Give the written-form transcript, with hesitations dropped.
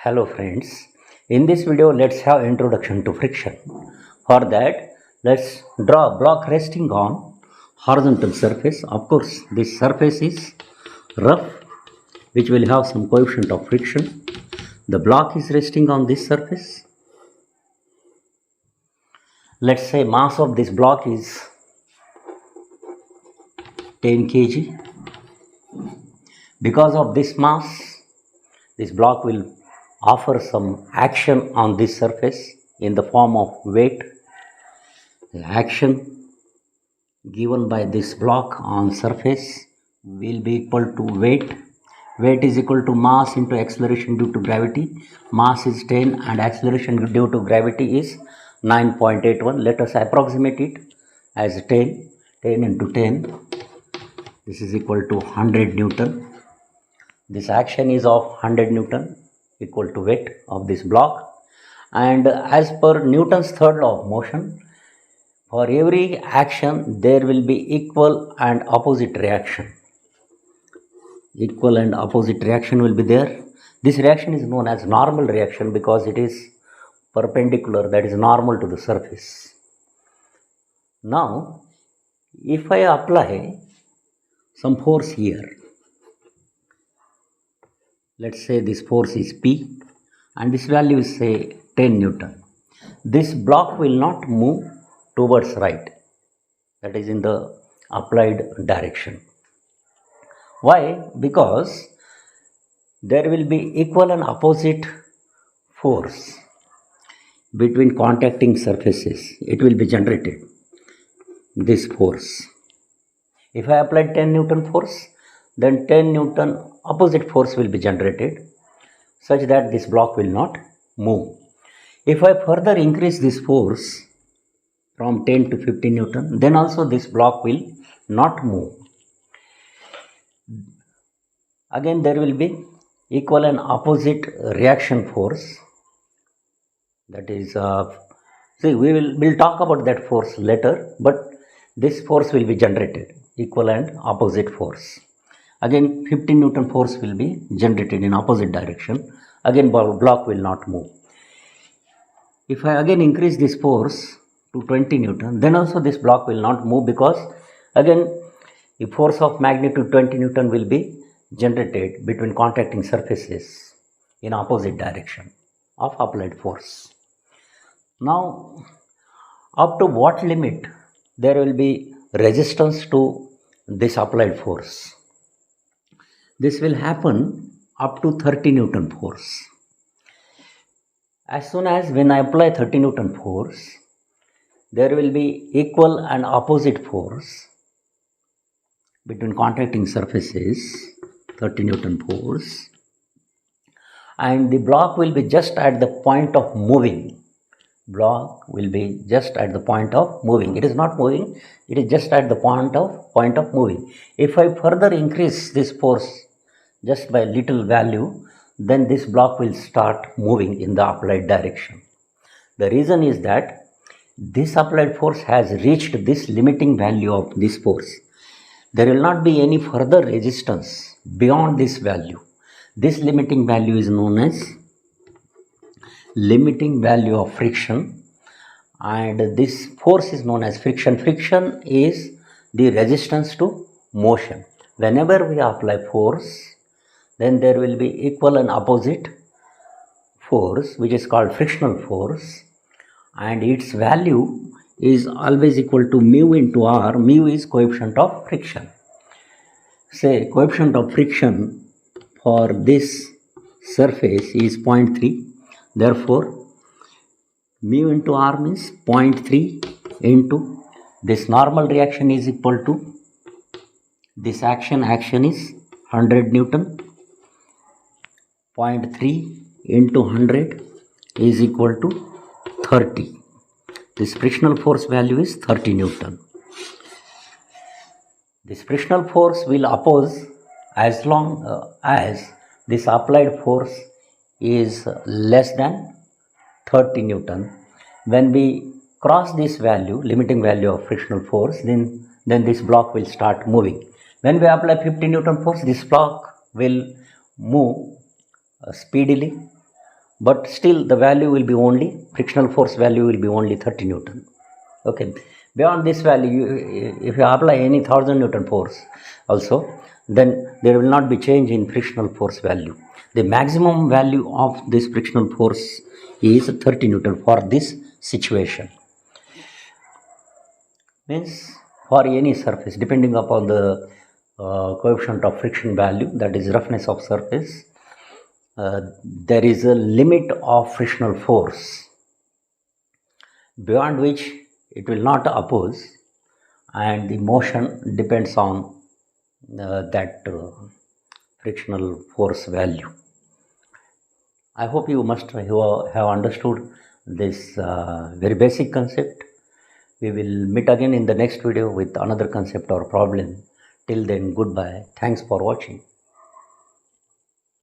Hello friends, in this video let's have introduction to friction. For that let's draw a block resting on horizontal surface. Of course this surface is rough, which will have some coefficient of friction. The block is resting on this surface. Let's say mass of this block is 10 kg. Because of this mass, this block will offer some action on this surface in the form of weight. The action given by this block on surface will be equal to weight. Weight is equal to mass into acceleration due to gravity. Mass is 10 and acceleration due to gravity is 9.81. Let us approximate it as 10. 10 into 10. This is equal to 100 Newton. This action is of 100 Newton, equal to weight of this block. And as per Newton's third law of motion, for every action there will be equal and opposite reaction. Equal and opposite reaction will be there. This reaction is known as normal reaction because it is perpendicular, that is normal to the surface. Now, if I apply some force here, let's say this force is P and this value is say 10 Newton. This block will not move towards right, that is in the applied direction. Why? Because there will be equal and opposite force between contacting surfaces. It will be generated, this force. If I apply 10 Newton force, then 10 Newton opposite force will be generated such that this block will not move. If I further increase this force from 10 to 15 Newton, then also this block will not move. Again there will be equal and opposite reaction force. That is, we'll talk about that force later, but this force will be generated, equal and opposite force. Again 15 Newton force will be generated in opposite direction. Again block will not move. If I again increase this force to 20 Newton, then also this block will not move because again the force of magnitude 20 Newton will be generated between contacting surfaces in opposite direction of applied force. Now, up to what limit there will be resistance to this applied force? This will happen up to 30 Newton force. As soon as when I apply 30 Newton force, there will be equal and opposite force between contacting surfaces, 30 Newton force, and the block will be just at the point of moving. Block will be just at the point of moving. It is not moving, it is just at the point of moving. If I further increase this force just by little value, then this block will start moving in the applied direction. The reason is that this applied force has reached this limiting value of this force. There will not be any further resistance beyond this value. This limiting value is known as limiting value of friction, and this force is known as friction. Friction is the resistance to motion. Whenever we apply force, then there will be equal and opposite force, which is called frictional force, and its value is always equal to mu into r. Mu is coefficient of friction. Say coefficient of friction for this surface is 0.3. Therefore, mu into r means 0.3 into this normal reaction is equal to this action is 100 Newton. 0.3 into 100 is equal to 30. This frictional force value is 30 Newton. This frictional force will oppose as long as this applied force is less than 30 Newton. When we cross this value, limiting value of frictional force, then this block will start moving. When we apply 50 Newton force, this block will move speedily but still the value will be only, frictional force value will be only 30 Newton. Okay, beyond this value, if you apply any 1000 Newton force also, then there will not be change in frictional force value. The maximum value of this frictional force is 30 Newton for this situation. Means for any surface, depending upon the coefficient of friction value, that is roughness of surface, there is a limit of frictional force beyond which it will not oppose, and the motion depends on that frictional force value. I hope you must have understood this very basic concept. We will meet again in the next video with another concept or problem. Till then, goodbye. Thanks for watching.